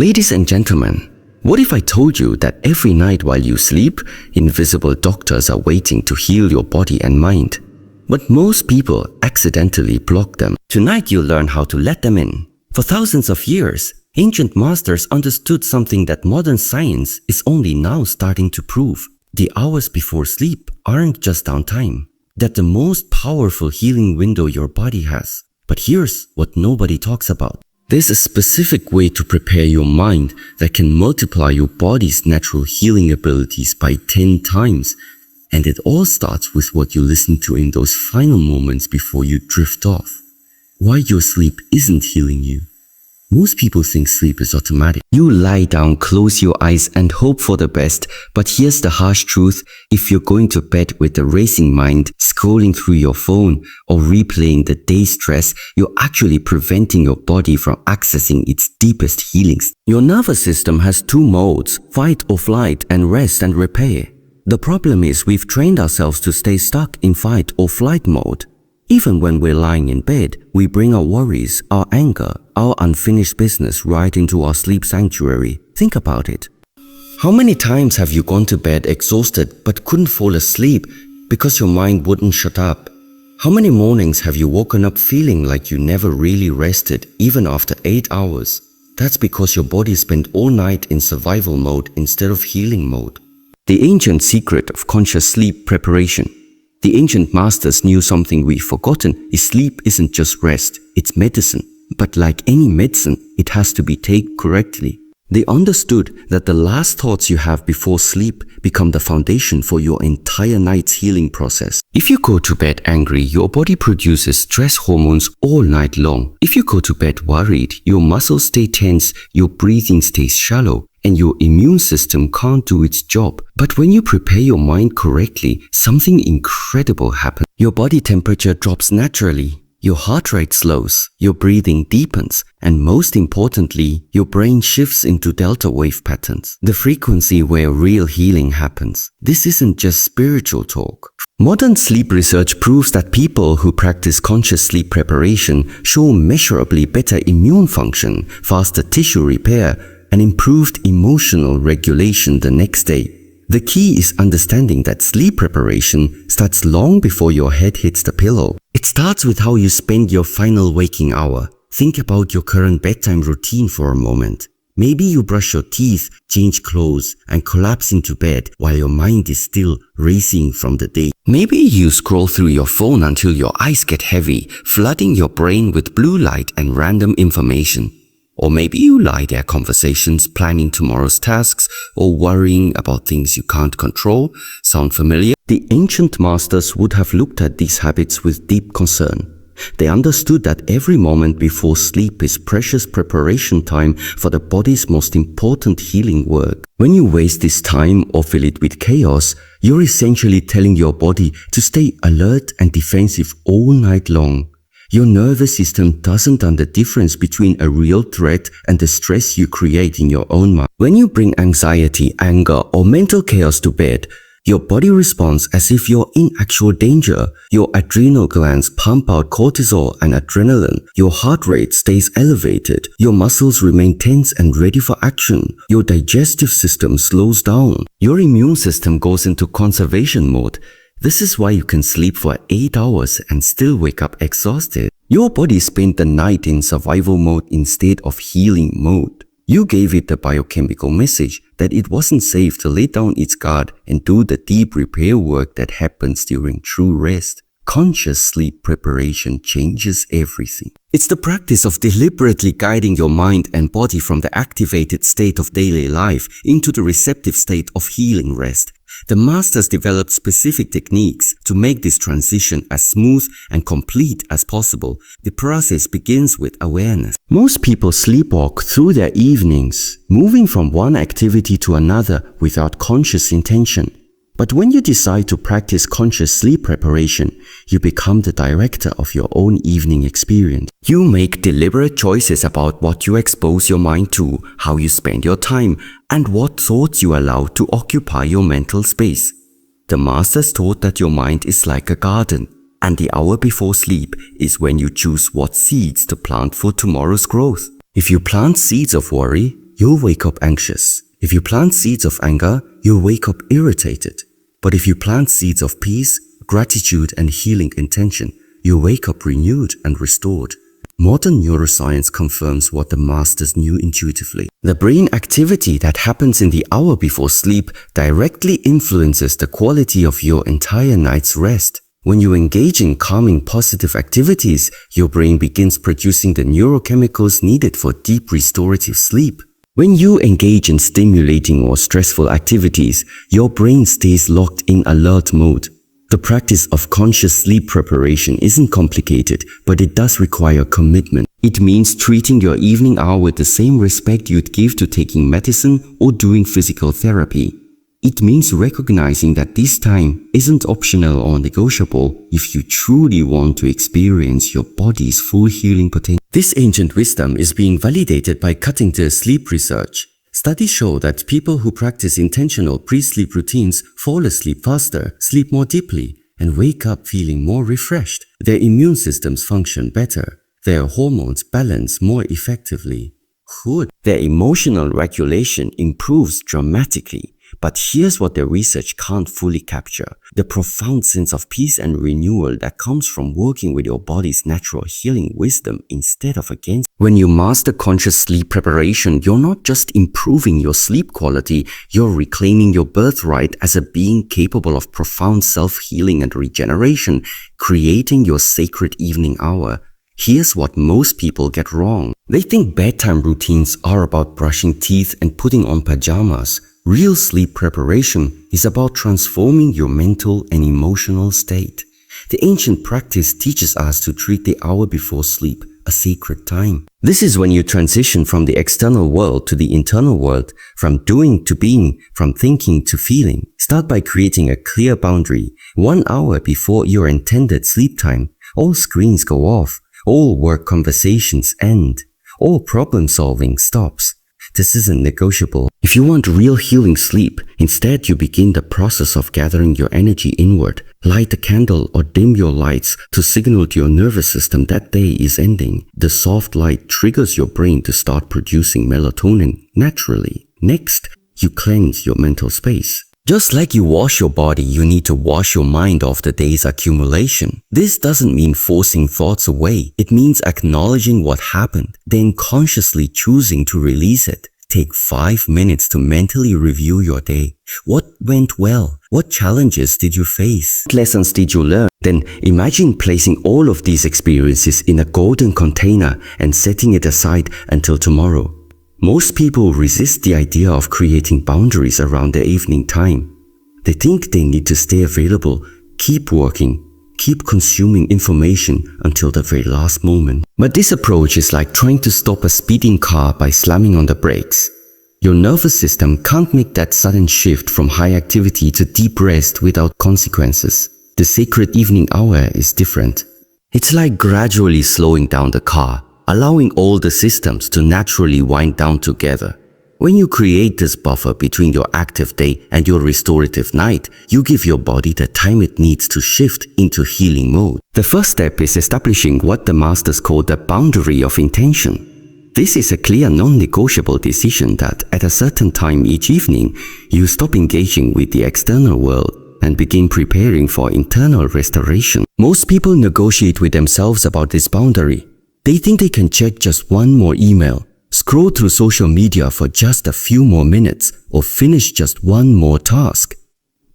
Ladies and gentlemen, what if I told you that every night while you sleep, invisible doctors are waiting to heal your body and mind? But most people accidentally block them. Tonight you'll learn how to let them in. For thousands of years, ancient masters understood something that modern science is only now starting to prove. The hours before sleep aren't just downtime. They're the most powerful healing window your body has. But here's what nobody talks about. There's a specific way to prepare your mind that can multiply your body's natural healing abilities by 10 times. And it all starts with what you listen to in those final moments before you drift off. Why your sleep isn't healing you. Most people think sleep is automatic. You lie down, close your eyes and hope for the best. But here's the harsh truth. If you're going to bed with a racing mind, scrolling through your phone or replaying the day's stress, you're actually preventing your body from accessing its deepest healings. Your nervous system has two modes, fight or flight and rest and repair. The problem is we've trained ourselves to stay stuck in fight or flight mode. Even when we're lying in bed, we bring our worries, our anger, our unfinished business right into our sleep sanctuary. Think about it. How many times have you gone to bed exhausted but couldn't fall asleep because your mind wouldn't shut up? How many mornings have you woken up feeling like you never really rested even after 8 hours? That's because your body spent all night in survival mode instead of healing mode. The ancient secret of conscious sleep preparation. The ancient masters knew something we've forgotten is sleep isn't just rest, it's medicine. But like any medicine, it has to be taken correctly. They understood that the last thoughts you have before sleep become the foundation for your entire night's healing process. If you go to bed angry, your body produces stress hormones all night long. If you go to bed worried, your muscles stay tense, your breathing stays shallow, and your immune system can't do its job. But when you prepare your mind correctly, something incredible happens. Your body temperature drops naturally, your heart rate slows, your breathing deepens, and most importantly, your brain shifts into delta wave patterns, the frequency where real healing happens. This isn't just spiritual talk. Modern sleep research proves that people who practice conscious sleep preparation show measurably better immune function, faster tissue repair, and improved emotional regulation the next day. The key is understanding that sleep preparation starts long before your head hits the pillow. It starts with how you spend your final waking hour. Think about your current bedtime routine for a moment. Maybe you brush your teeth, change clothes, and collapse into bed while your mind is still racing from the day. Maybe you scroll through your phone until your eyes get heavy, flooding your brain with blue light and random information. Or maybe you lie there conversations, planning tomorrow's tasks, or worrying about things you can't control. Sound familiar? The ancient masters would have looked at these habits with deep concern. They understood that every moment before sleep is precious preparation time for the body's most important healing work. When you waste this time or fill it with chaos, you're essentially telling your body to stay alert and defensive all night long. Your nervous system doesn't know the difference between a real threat and the stress you create in your own mind. When you bring anxiety, anger, or mental chaos to bed, your body responds as if you're in actual danger. Your adrenal glands pump out cortisol and adrenaline. Your heart rate stays elevated. Your muscles remain tense and ready for action. Your digestive system slows down. Your immune system goes into conservation mode. This is why you can sleep for 8 hours and still wake up exhausted. Your body spent the night in survival mode instead of healing mode. You gave it the biochemical message that it wasn't safe to lay down its guard and do the deep repair work that happens during true rest. Conscious sleep preparation changes everything. It's the practice of deliberately guiding your mind and body from the activated state of daily life into the receptive state of healing rest. The masters developed specific techniques to make this transition as smooth and complete as possible. The process begins with awareness. Most people sleepwalk through their evenings, moving from one activity to another without conscious intention. But when you decide to practice conscious sleep preparation, you become the director of your own evening experience. You make deliberate choices about what you expose your mind to, how you spend your time, and what thoughts you allow to occupy your mental space. The masters taught that your mind is like a garden, and the hour before sleep is when you choose what seeds to plant for tomorrow's growth. If you plant seeds of worry, you'll wake up anxious. If you plant seeds of anger, you'll wake up irritated. But if you plant seeds of peace, gratitude, and healing intention, you'll wake up renewed and restored. Modern neuroscience confirms what the masters knew intuitively. The brain activity that happens in the hour before sleep directly influences the quality of your entire night's rest. When you engage in calming positive activities, your brain begins producing the neurochemicals needed for deep restorative sleep. When you engage in stimulating or stressful activities, your brain stays locked in alert mode. The practice of conscious sleep preparation isn't complicated, but it does require commitment. It means treating your evening hour with the same respect you'd give to taking medicine or doing physical therapy. It means recognizing that this time isn't optional or negotiable if you truly want to experience your body's full healing potential. This ancient wisdom is being validated by cutting-edge sleep research. Studies show that people who practice intentional pre-sleep routines fall asleep faster, sleep more deeply, and wake up feeling more refreshed. Their immune systems function better. Their hormones balance more effectively. Their emotional regulation improves dramatically. But here's what the research can't fully capture: the profound sense of peace and renewal that comes from working with your body's natural healing wisdom instead of against. When you master conscious sleep preparation, you're not just improving your sleep quality, you're reclaiming your birthright as a being capable of profound self-healing and regeneration, creating your sacred evening hour. Here's what most people get wrong. They think bedtime routines are about brushing teeth and putting on pajamas. Real sleep preparation is about transforming your mental and emotional state. The ancient practice teaches us to treat the hour before sleep a sacred time. This is when you transition from the external world to the internal world, from doing to being, from thinking to feeling. Start by creating a clear boundary. 1 hour before your intended sleep time, all screens go off, all work conversations end, all problem solving stops. This isn't negotiable. If you want real healing sleep, instead you begin the process of gathering your energy inward. Light a candle or dim your lights to signal to your nervous system that day is ending. The soft light triggers your brain to start producing melatonin naturally. Next, you cleanse your mental space. Just like you wash your body, you need to wash your mind of the day's accumulation. This doesn't mean forcing thoughts away. It means acknowledging what happened, then consciously choosing to release it. Take 5 minutes to mentally review your day. What went well? What challenges did you face? What lessons did you learn? Then imagine placing all of these experiences in a golden container and setting it aside until tomorrow. Most people resist the idea of creating boundaries around their evening time. They think they need to stay available, keep working, keep consuming information until the very last moment. But this approach is like trying to stop a speeding car by slamming on the brakes. Your nervous system can't make that sudden shift from high activity to deep rest without consequences. The sacred evening hour is different. It's like gradually slowing down the car, allowing all the systems to naturally wind down together. When you create this buffer between your active day and your restorative night, you give your body the time it needs to shift into healing mode. The first step is establishing what the masters call the boundary of intention. This is a clear non-negotiable decision that at a certain time each evening, you stop engaging with the external world and begin preparing for internal restoration. Most people negotiate with themselves about this boundary. They think they can check just one more email, scroll through social media for just a few more minutes, or finish just one more task.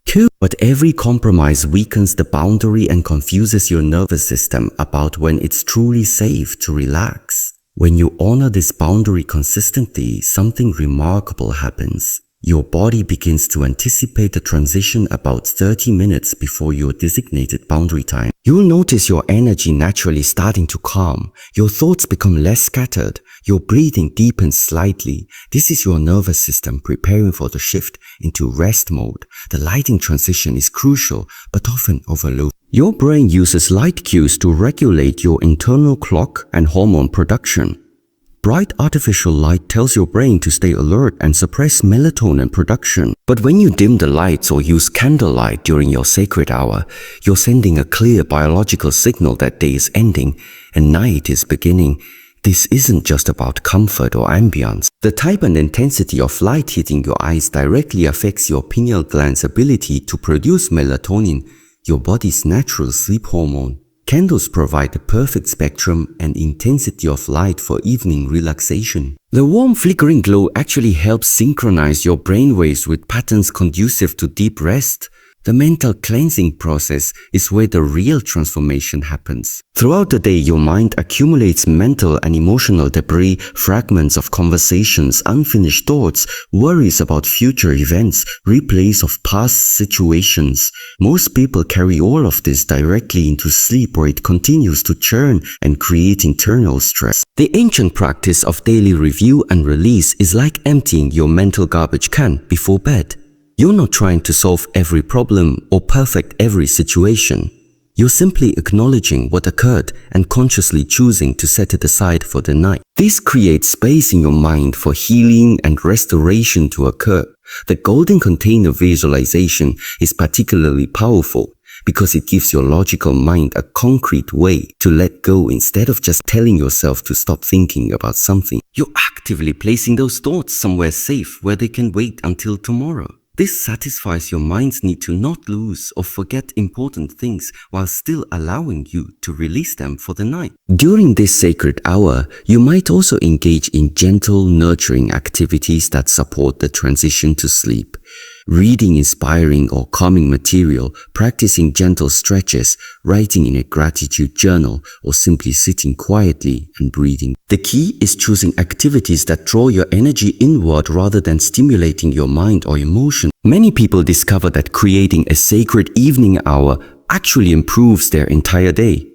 Cool. But every compromise weakens the boundary and confuses your nervous system about when it's truly safe to relax. When you honor this boundary consistently, something remarkable happens. Your body begins to anticipate the transition about 30 minutes before your designated boundary time. You'll notice your energy naturally starting to calm. Your thoughts become less scattered. Your breathing deepens slightly. This is your nervous system preparing for the shift into rest mode. The lighting transition is crucial, but often overlooked. Your brain uses light cues to regulate your internal clock and hormone production. Bright artificial light tells your brain to stay alert and suppress melatonin production. But when you dim the lights or use candlelight during your sacred hour, you're sending a clear biological signal that day is ending and night is beginning. This isn't just about comfort or ambience. The type and intensity of light hitting your eyes directly affects your pineal gland's ability to produce melatonin, your body's natural sleep hormone. Candles provide the perfect spectrum and intensity of light for evening relaxation. The warm flickering glow actually helps synchronize your brainwaves with patterns conducive to deep rest. The mental cleansing process is where the real transformation happens. Throughout the day, your mind accumulates mental and emotional debris, fragments of conversations, unfinished thoughts, worries about future events, replays of past situations. Most people carry all of this directly into sleep, where it continues to churn and create internal stress. The ancient practice of daily review and release is like emptying your mental garbage can before bed. You're not trying to solve every problem or perfect every situation. You're simply acknowledging what occurred and consciously choosing to set it aside for the night. This creates space in your mind for healing and restoration to occur. The golden container visualization is particularly powerful because it gives your logical mind a concrete way to let go instead of just telling yourself to stop thinking about something. You're actively placing those thoughts somewhere safe where they can wait until tomorrow. This satisfies your mind's need to not lose or forget important things while still allowing you to release them for the night. During this sacred hour, you might also engage in gentle, nurturing activities that support the transition to sleep. Reading inspiring or calming material, practicing gentle stretches, writing in a gratitude journal, or simply sitting quietly and breathing. The key is choosing activities that draw your energy inward rather than stimulating your mind or emotion. Many people discover that creating a sacred evening hour actually improves their entire day.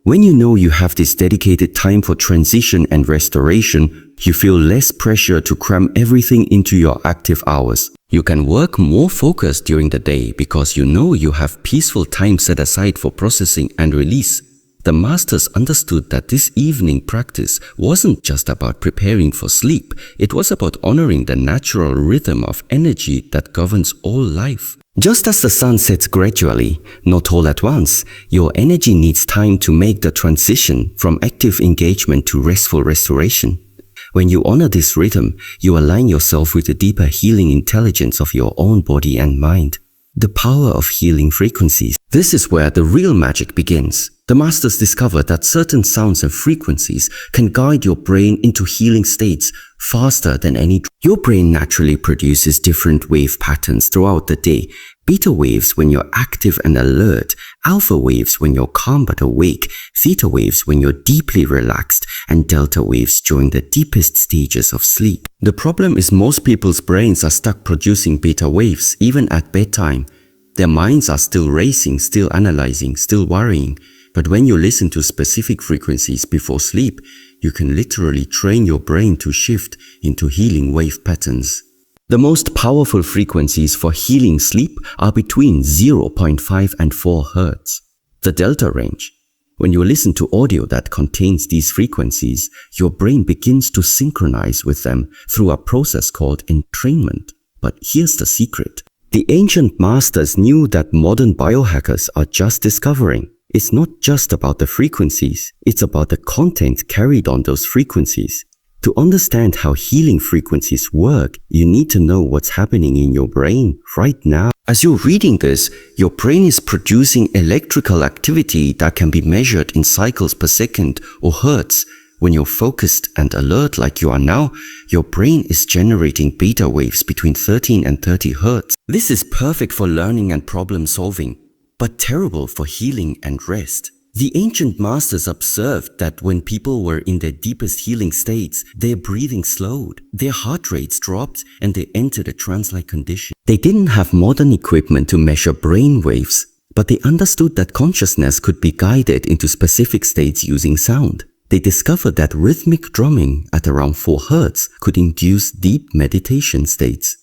When you know you have this dedicated time for transition and restoration, you feel less pressure to cram everything into your active hours. You can work more focused during the day because you know you have peaceful time set aside for processing and release. The masters understood that this evening practice wasn't just about preparing for sleep, it was about honoring the natural rhythm of energy that governs all life. Just as the sun sets gradually, not all at once, your energy needs time to make the transition from active engagement to restful restoration. When you honor this rhythm, you align yourself with the deeper healing intelligence of your own body and mind. The power of healing frequencies. This is where the real magic begins. The masters discovered that certain sounds and frequencies can guide your brain into healing states faster than any. Your brain naturally produces different wave patterns throughout the day. Beta waves when you're active and alert, alpha waves when you're calm but awake, theta waves when you're deeply relaxed, and delta waves during the deepest stages of sleep. The problem is most people's brains are stuck producing beta waves even at bedtime. Their minds are still racing, still analyzing, still worrying. But when you listen to specific frequencies before sleep, you can literally train your brain to shift into healing wave patterns. The most powerful frequencies for healing sleep are between 0.5 and 4 Hz. The delta range. When you listen to audio that contains these frequencies, your brain begins to synchronize with them through a process called entrainment. But here's the secret. The ancient masters knew that modern biohackers are just discovering. It's not just about the frequencies, it's about the content carried on those frequencies. To understand how healing frequencies work, you need to know what's happening in your brain right now. As you're reading this, your brain is producing electrical activity that can be measured in cycles per second or hertz. When you're focused and alert like you are now, your brain is generating beta waves between 13 and 30 Hz. This is perfect for learning and problem solving, but terrible for healing and rest. The ancient masters observed that when people were in their deepest healing states, their breathing slowed, their heart rates dropped, and they entered a trance-like condition. They didn't have modern equipment to measure brain waves, but they understood that consciousness could be guided into specific states using sound. They discovered that rhythmic drumming at around 4 Hz could induce deep meditation states.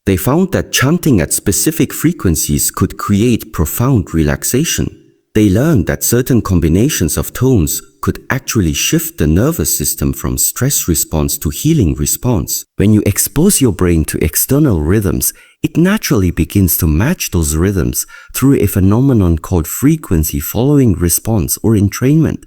They found that chanting at specific frequencies could create profound relaxation. They learned that certain combinations of tones could actually shift the nervous system from stress response to healing response. When you expose your brain to external rhythms, it naturally begins to match those rhythms through a phenomenon called frequency following response or entrainment.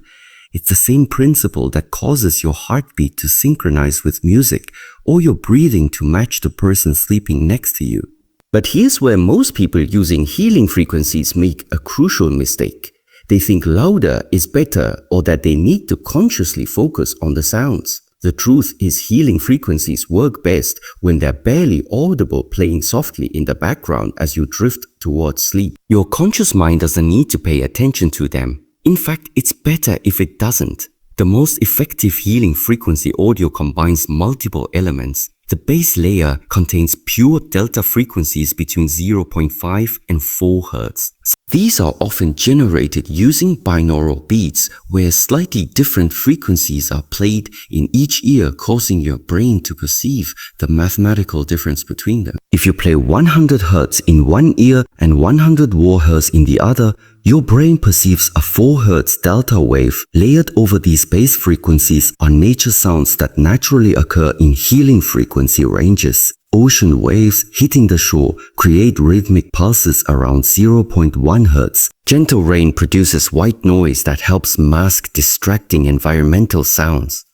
It's the same principle that causes your heartbeat to synchronize with music or your breathing to match the person sleeping next to you. But here's where most people using healing frequencies make a crucial mistake. They think louder is better or that they need to consciously focus on the sounds. The truth is healing frequencies work best when they're barely audible, playing softly in the background as you drift towards sleep. Your conscious mind doesn't need to pay attention to them. In fact, it's better if it doesn't. The most effective healing frequency audio combines multiple elements. The base layer contains pure delta frequencies between 0.5 and 4 Hz. These are often generated using binaural beats where slightly different frequencies are played in each ear, causing your brain to perceive the mathematical difference between them. If you play 100 Hz in one ear and 100 Hz in the other, your brain perceives a 4 Hz delta wave. Layered over these base frequencies are nature sounds that naturally occur in healing frequency ranges. Ocean waves hitting the shore create rhythmic pulses around 0.1 Hz. Gentle rain produces white noise that helps mask distracting environmental sounds.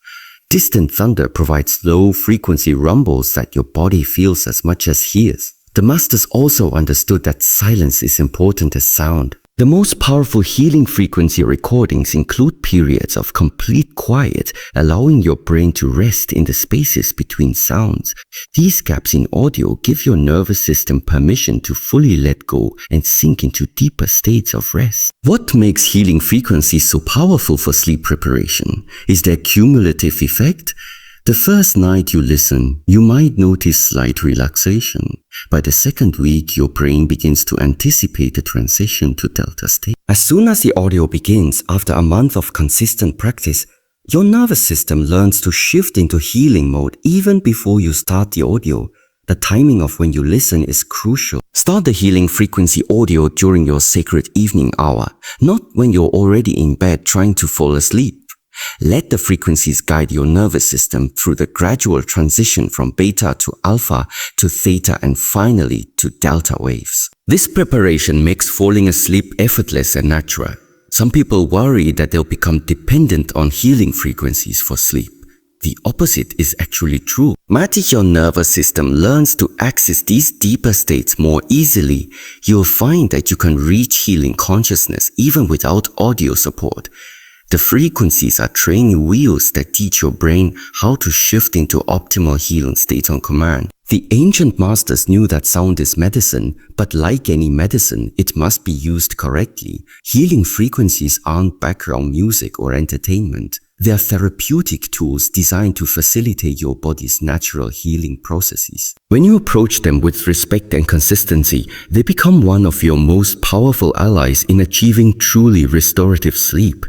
Distant thunder provides low-frequency rumbles that your body feels as much as hears. The masters also understood that silence is important as sound. The most powerful healing frequency recordings include periods of complete quiet, allowing your brain to rest in the spaces between sounds. These gaps in audio give your nervous system permission to fully let go and sink into deeper states of rest. What makes healing frequencies so powerful for sleep preparation is their cumulative effect. The first night you listen, you might notice slight relaxation. By the second week, your brain begins to anticipate the transition to delta state. As soon as the audio begins, after a month of consistent practice, your nervous system learns to shift into healing mode even before you start the audio. The timing of when you listen is crucial. Start the healing frequency audio during your sacred evening hour, not when you're already in bed trying to fall asleep. Let the frequencies guide your nervous system through the gradual transition from beta to alpha to theta and finally to delta waves. This preparation makes falling asleep effortless and natural. Some people worry that they'll become dependent on healing frequencies for sleep. The opposite is actually true. As your nervous system learns to access these deeper states more easily, you'll find that you can reach healing consciousness even without audio support. The frequencies are training wheels that teach your brain how to shift into optimal healing states on command. The ancient masters knew that sound is medicine, but like any medicine, it must be used correctly. Healing frequencies aren't background music or entertainment. They are therapeutic tools designed to facilitate your body's natural healing processes. When you approach them with respect and consistency, they become one of your most powerful allies in achieving truly restorative sleep.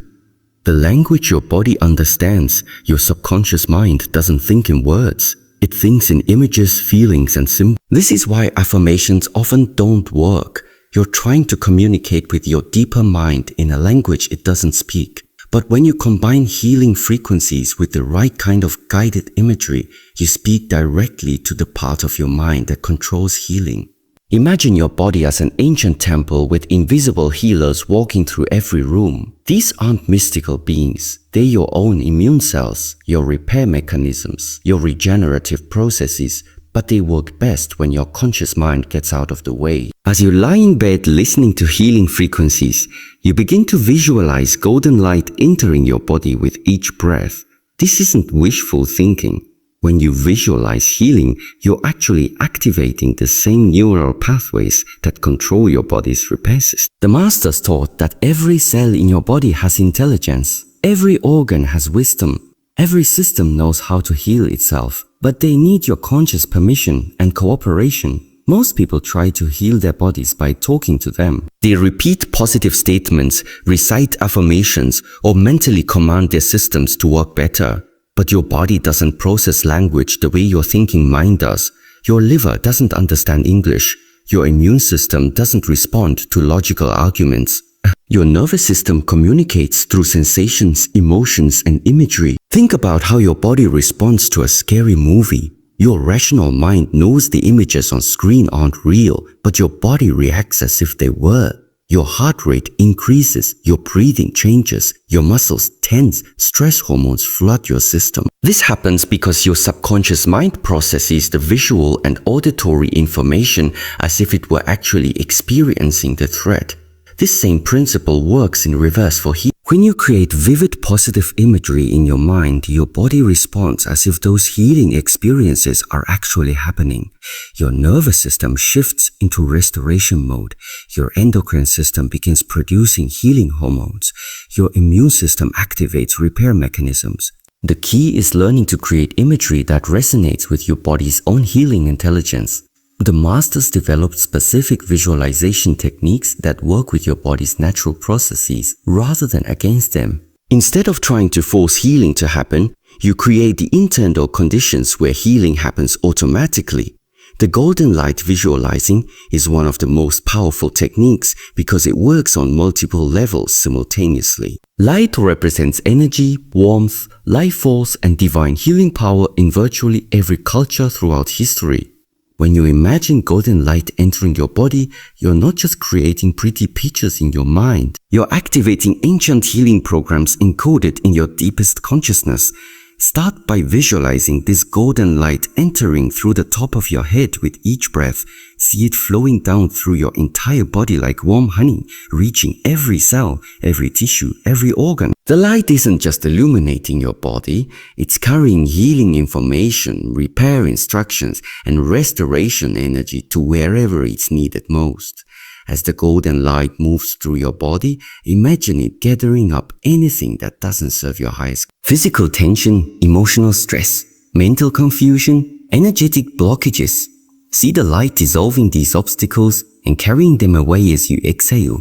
The language your body understands, your subconscious mind doesn't think in words. It thinks in images, feelings, and symbols. This is why affirmations often don't work. You're trying to communicate with your deeper mind in a language it doesn't speak. But when you combine healing frequencies with the right kind of guided imagery, you speak directly to the part of your mind that controls healing. Imagine your body as an ancient temple with invisible healers walking through every room. These aren't mystical beings. They're your own immune cells, your repair mechanisms, your regenerative processes, but they work best when your conscious mind gets out of the way. As you lie in bed listening to healing frequencies, you begin to visualize golden light entering your body with each breath. This isn't wishful thinking. When you visualize healing, you're actually activating the same neural pathways that control your body's repair system. The masters taught that every cell in your body has intelligence. Every organ has wisdom. Every system knows how to heal itself. But they need your conscious permission and cooperation. Most people try to heal their bodies by talking to them. They repeat positive statements, recite affirmations, or mentally command their systems to work better. But your body doesn't process language the way your thinking mind does. Your liver doesn't understand English. Your immune system doesn't respond to logical arguments. Your nervous system communicates through sensations, emotions, and imagery. Think about how your body responds to a scary movie. Your rational mind knows the images on screen aren't real, but your body reacts as if they were. Your heart rate increases, your breathing changes, your muscles tense, stress hormones flood your system. This happens because your subconscious mind processes the visual and auditory information as if it were actually experiencing the threat. This same principle works in reverse for healing. When you create vivid positive imagery in your mind, your body responds as if those healing experiences are actually happening. Your nervous system shifts into restoration mode. Your endocrine system begins producing healing hormones. Your immune system activates repair mechanisms. The key is learning to create imagery that resonates with your body's own healing intelligence. The masters developed specific visualization techniques that work with your body's natural processes rather than against them. Instead of trying to force healing to happen, you create the internal conditions where healing happens automatically. The golden light visualizing is one of the most powerful techniques because it works on multiple levels simultaneously. Light represents energy, warmth, life force, and divine healing power in virtually every culture throughout history. When you imagine golden light entering your body, you're not just creating pretty pictures in your mind. You're activating ancient healing programs encoded in your deepest consciousness. Start by visualizing this golden light entering through the top of your head with each breath. See it flowing down through your entire body like warm honey, reaching every cell, every tissue, every organ. The light isn't just illuminating your body, it's carrying healing information, repair instructions, and restoration energy to wherever it's needed most. As the golden light moves through your body, imagine it gathering up anything that doesn't serve your highest. Physical tension, emotional stress, mental confusion, energetic blockages. See the light dissolving these obstacles and carrying them away as you exhale.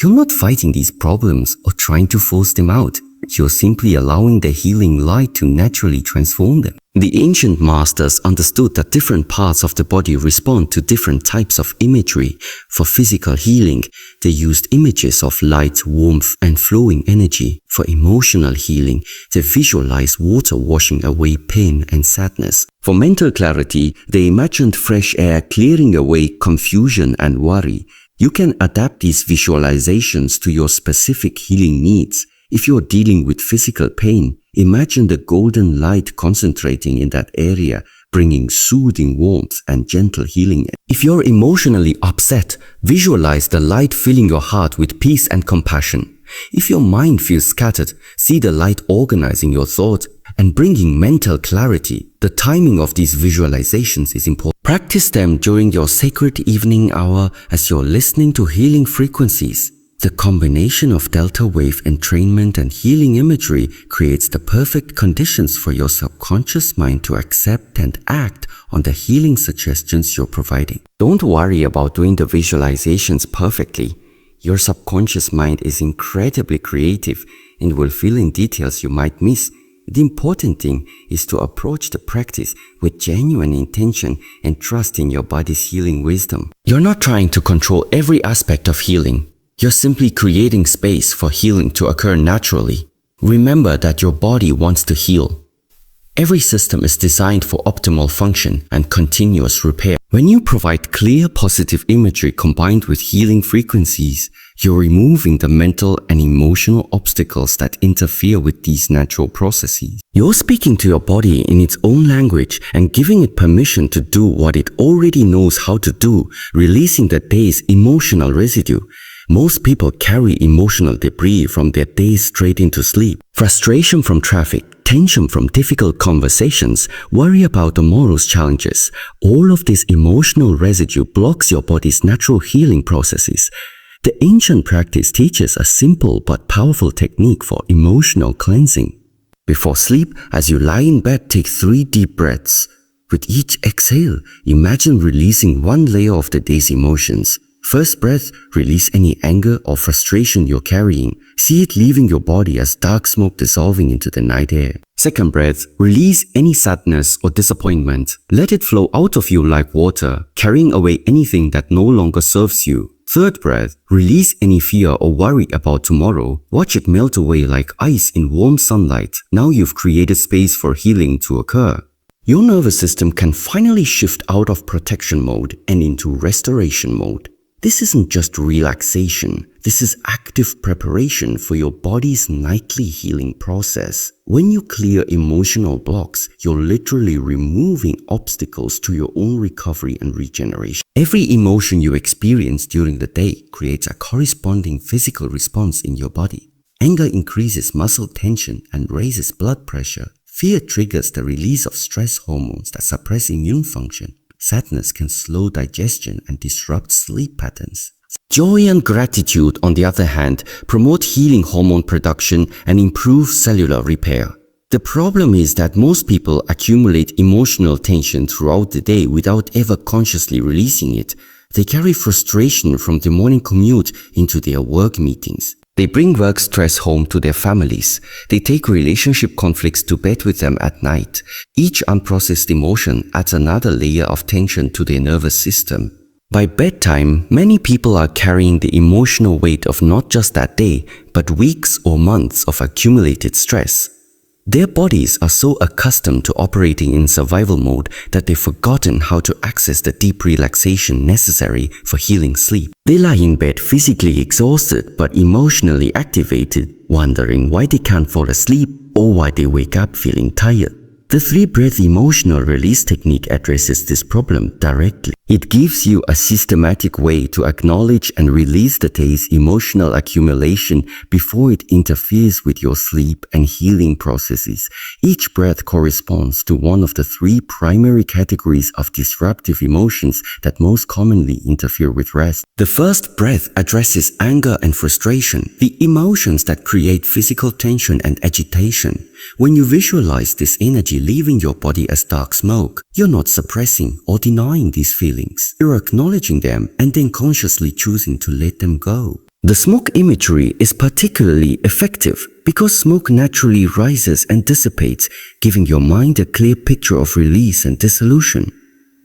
You're not fighting these problems or trying to force them out. You're simply allowing the healing light to naturally transform them. The ancient masters understood that different parts of the body respond to different types of imagery. For physical healing, they used images of light, warmth, and flowing energy. For emotional healing, they visualized water washing away pain and sadness. For mental clarity, they imagined fresh air clearing away confusion and worry. You can adapt these visualizations to your specific healing needs. If you're dealing with physical pain, imagine the golden light concentrating in that area, bringing soothing warmth and gentle healing. If you're emotionally upset, visualize the light filling your heart with peace and compassion. If your mind feels scattered, see the light organizing your thoughts and bringing mental clarity. The timing of these visualizations is important. Practice them during your sacred evening hour as you're listening to healing frequencies. The combination of delta wave entrainment and healing imagery creates the perfect conditions for your subconscious mind to accept and act on the healing suggestions you're providing. Don't worry about doing the visualizations perfectly. Your subconscious mind is incredibly creative and will fill in details you might miss. The important thing is to approach the practice with genuine intention and trust in your body's healing wisdom. You're not trying to control every aspect of healing. You're simply creating space for healing to occur naturally. Remember that your body wants to heal. Every system is designed for optimal function and continuous repair. When you provide clear positive imagery combined with healing frequencies, you're removing the mental and emotional obstacles that interfere with these natural processes. You're speaking to your body in its own language and giving it permission to do what it already knows how to do, releasing the day's emotional residue. Most people carry emotional debris from their days straight into sleep. Frustration from traffic, tension from difficult conversations, worry about tomorrow's challenges. All of this emotional residue blocks your body's natural healing processes. The ancient practice teaches a simple but powerful technique for emotional cleansing. Before sleep, as you lie in bed, take 3 deep breaths. With each exhale, imagine releasing one layer of the day's emotions. First breath, release any anger or frustration you're carrying. See it leaving your body as dark smoke dissolving into the night air. Second breath, release any sadness or disappointment. Let it flow out of you like water, carrying away anything that no longer serves you. Third breath, release any fear or worry about tomorrow. Watch it melt away like ice in warm sunlight. Now you've created space for healing to occur. Your nervous system can finally shift out of protection mode and into restoration mode. This isn't just relaxation, this is active preparation for your body's nightly healing process. When you clear emotional blocks, you're literally removing obstacles to your own recovery and regeneration. Every emotion you experience during the day creates a corresponding physical response in your body. Anger increases muscle tension and raises blood pressure. Fear triggers the release of stress hormones that suppress immune function. Sadness can slow digestion and disrupt sleep patterns. Joy and gratitude, on the other hand, promote healing hormone production and improve cellular repair. The problem is that most people accumulate emotional tension throughout the day without ever consciously releasing it. They carry frustration from the morning commute into their work meetings. They bring work stress home to their families. They take relationship conflicts to bed with them at night. Each unprocessed emotion adds another layer of tension to their nervous system. By bedtime, many people are carrying the emotional weight of not just that day, but weeks or months of accumulated stress. Their bodies are so accustomed to operating in survival mode that they've forgotten how to access the deep relaxation necessary for healing sleep. They lie in bed physically exhausted but emotionally activated, wondering why they can't fall asleep or why they wake up feeling tired. The 3-breath emotional release technique addresses this problem directly. It gives you a systematic way to acknowledge and release the day's emotional accumulation before it interferes with your sleep and healing processes. Each breath corresponds to one of the 3 primary categories of disruptive emotions that most commonly interfere with rest. The first breath addresses anger and frustration, the emotions that create physical tension and agitation. When you visualize this energy leaving your body as dark smoke, you're not suppressing or denying these feelings. You're acknowledging them and then consciously choosing to let them go. The smoke imagery is particularly effective because smoke naturally rises and dissipates, giving your mind a clear picture of release and dissolution.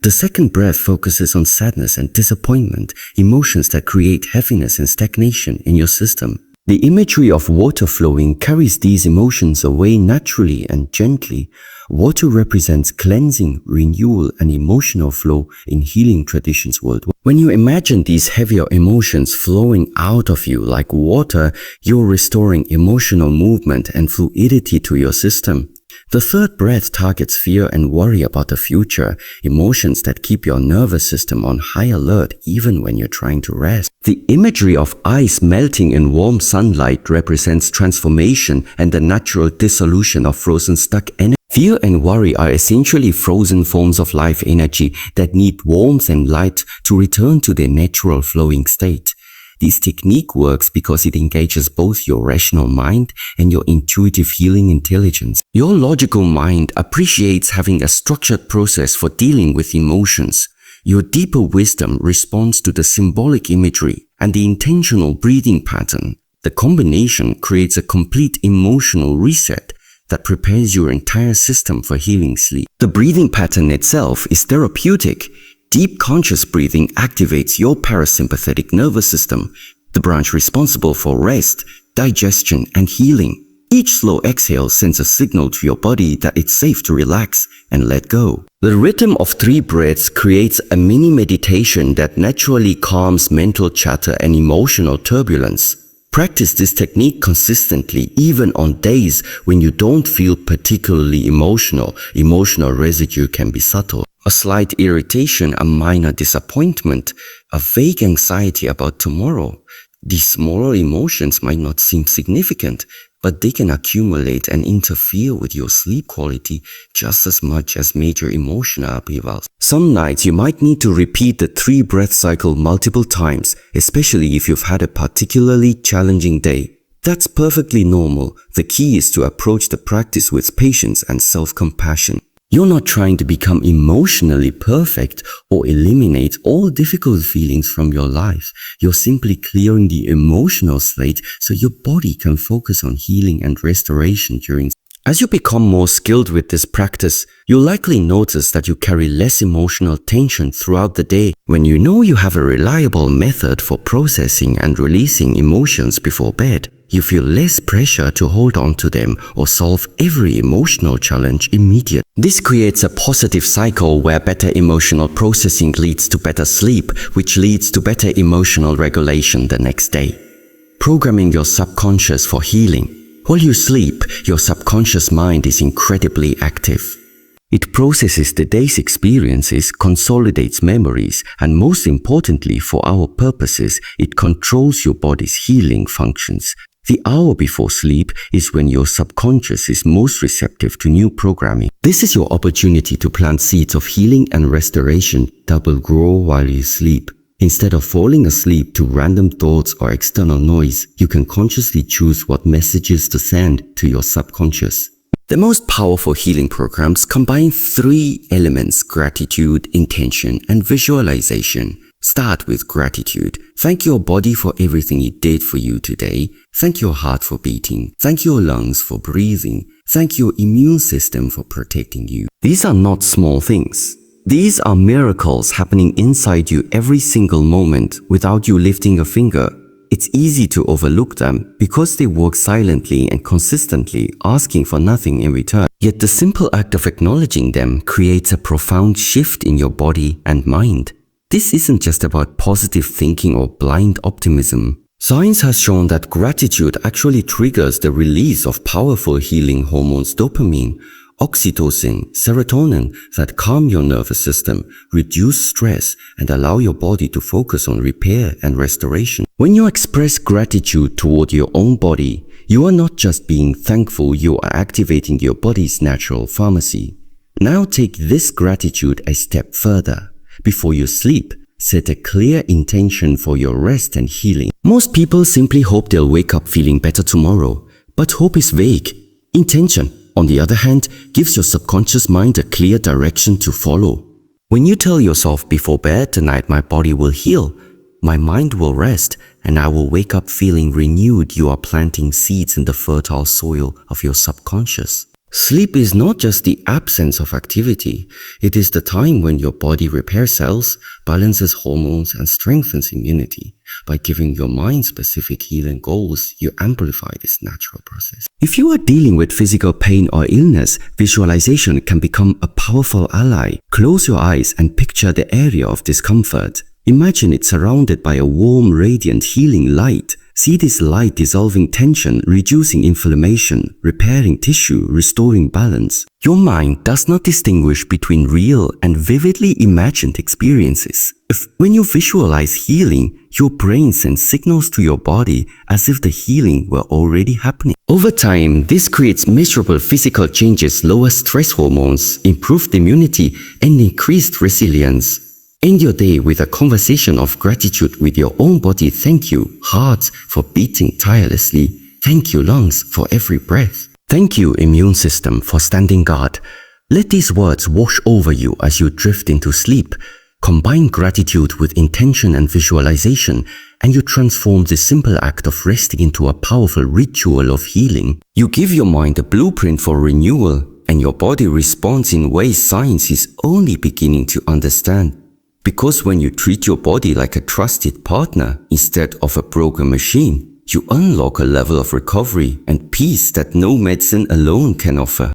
The second breath focuses on sadness and disappointment, emotions that create heaviness and stagnation in your system. The imagery of water flowing carries these emotions away naturally and gently. Water represents cleansing, renewal, and emotional flow in healing traditions worldwide. When you imagine these heavier emotions flowing out of you like water, you're restoring emotional movement and fluidity to your system. The third breath targets fear and worry about the future, emotions that keep your nervous system on high alert even when you're trying to rest. The imagery of ice melting in warm sunlight represents transformation and the natural dissolution of frozen stuck energy. Fear and worry are essentially frozen forms of life energy that need warmth and light to return to their natural flowing state. This technique works because it engages both your rational mind and your intuitive healing intelligence. Your logical mind appreciates having a structured process for dealing with emotions. Your deeper wisdom responds to the symbolic imagery and the intentional breathing pattern. The combination creates a complete emotional reset that prepares your entire system for healing sleep. The breathing pattern itself is therapeutic. Deep conscious breathing activates your parasympathetic nervous system, the branch responsible for rest, digestion, and healing. Each slow exhale sends a signal to your body that it's safe to relax and let go. The rhythm of 3 breaths creates a mini meditation that naturally calms mental chatter and emotional turbulence. Practice this technique consistently, even on days when you don't feel particularly emotional. Emotional residue can be subtle. A slight irritation, a minor disappointment, a vague anxiety about tomorrow. These smaller emotions might not seem significant, but they can accumulate and interfere with your sleep quality just as much as major emotional upheavals. Some nights you might need to repeat the 3-breath cycle multiple times, especially if you've had a particularly challenging day. That's perfectly normal. The key is to approach the practice with patience and self-compassion. You're not trying to become emotionally perfect or eliminate all difficult feelings from your life. You're simply clearing the emotional slate so your body can focus on healing and restoration during. As you become more skilled with this practice, you'll likely notice that you carry less emotional tension throughout the day. When you know you have a reliable method for processing and releasing emotions before bed, You feel less pressure to hold on to them or solve every emotional challenge immediately. This creates a positive cycle where better emotional processing leads to better sleep, which leads to better emotional regulation the next day. Programming your subconscious for healing. While you sleep, your subconscious mind is incredibly active. It processes the day's experiences, consolidates memories, and most importantly for our purposes, it controls your body's healing functions. The hour before sleep is when your subconscious is most receptive to new programming. This is your opportunity to plant seeds of healing and restoration that will grow while you sleep. Instead of falling asleep to random thoughts or external noise, you can consciously choose what messages to send to your subconscious. The most powerful healing programs combine three elements: gratitude, intention, and visualization. Start with gratitude. Thank your body for everything it did for you today. Thank your heart for beating. Thank your lungs for breathing. Thank your immune system for protecting you. These are not small things. These are miracles happening inside you every single moment without you lifting a finger. It's easy to overlook them because they work silently and consistently, asking for nothing in return. Yet the simple act of acknowledging them creates a profound shift in your body and mind. This isn't just about positive thinking or blind optimism. Science has shown that gratitude actually triggers the release of powerful healing hormones dopamine, oxytocin, serotonin that calm your nervous system, reduce stress, and allow your body to focus on repair and restoration. When you express gratitude toward your own body, you are not just being thankful, you are activating your body's natural pharmacy. Now take this gratitude a step further. Before you sleep, set a clear intention for your rest and healing. Most people simply hope they'll wake up feeling better tomorrow, but hope is vague. Intention, on the other hand, gives your subconscious mind a clear direction to follow. When you tell yourself before bed tonight, my body will heal, my mind will rest, and I will wake up feeling renewed, you are planting seeds in the fertile soil of your subconscious. Sleep is not just the absence of activity, it is the time when your body repairs cells, balances hormones, and strengthens immunity. By giving your mind specific healing goals, you amplify this natural process. If you are dealing with physical pain or illness, visualization can become a powerful ally. Close your eyes and picture the area of discomfort. Imagine it surrounded by a warm, radiant, healing light. See this light dissolving tension, reducing inflammation, repairing tissue, restoring balance. Your mind does not distinguish between real and vividly imagined experiences. When you visualize healing, your brain sends signals to your body as if the healing were already happening. Over time, this creates measurable physical changes, lower stress hormones, improved immunity, and increased resilience. End your day with a conversation of gratitude with your own body. Thank you, heart, for beating tirelessly. Thank you, lungs, for every breath. Thank you, immune system, for standing guard. Let these words wash over you as you drift into sleep. Combine gratitude with intention and visualization, and you transform the simple act of resting into a powerful ritual of healing. You give your mind a blueprint for renewal, and your body responds in ways science is only beginning to understand. Because when you treat your body like a trusted partner instead of a broken machine, you unlock a level of recovery and peace that no medicine alone can offer.